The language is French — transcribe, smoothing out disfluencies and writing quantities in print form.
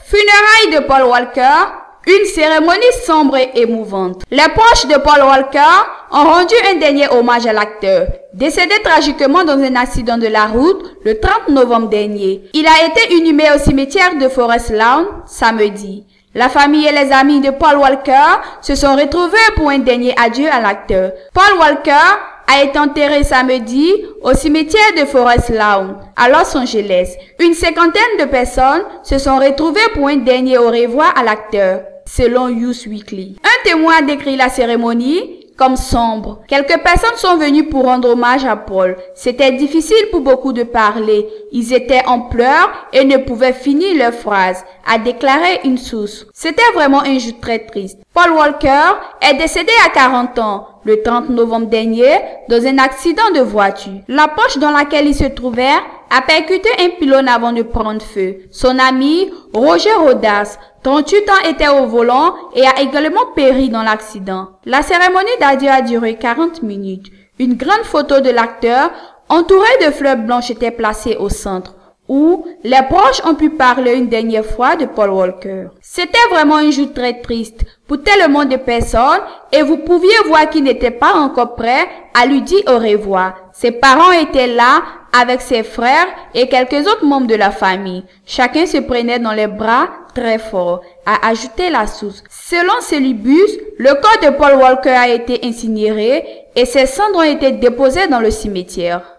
Funérailles de Paul Walker, une cérémonie sombre et émouvante. Les proches de Paul Walker ont rendu un dernier hommage à l'acteur, décédé tragiquement dans un accident de la route le 30 novembre dernier. Il a été inhumé au cimetière de Forest Lawn samedi. La famille et les amis de Paul Walker se sont retrouvés pour un dernier adieu à l'acteur. Paul Walker a été enterré samedi au cimetière de Forest Lawn à Los Angeles. Une cinquantaine de personnes se sont retrouvées pour un dernier au revoir à l'acteur, selon Us Weekly. Un témoin décrit la cérémonie comme sombre. Quelques personnes sont venues pour rendre hommage à Paul. C'était difficile pour beaucoup de parler. Ils étaient en pleurs et ne pouvaient finir leurs phrases, a déclaré une source. C'était vraiment un jour très triste. Paul Walker est décédé à 40 ans, le 30 novembre dernier, dans un accident de voiture. La poche dans laquelle il se trouvait a percuté un pylône avant de prendre feu. Son ami, Roger Rodas, 38 ans, était au volant et a également péri dans l'accident. La cérémonie d'adieu a duré 40 minutes. Une grande photo de l'acteur, entourée de fleurs blanches, était placée au centre, où les proches ont pu parler une dernière fois de Paul Walker. C'était vraiment un jour très triste pour tellement de personnes et vous pouviez voir qu'il n'était pas encore prêt à lui dire au revoir. Ses parents étaient là avec ses frères et quelques autres membres de la famille. Chacun se prenait dans les bras très fort, a ajouté la source. Selon Célibus, le corps de Paul Walker a été incinéré et ses cendres ont été déposées dans le cimetière.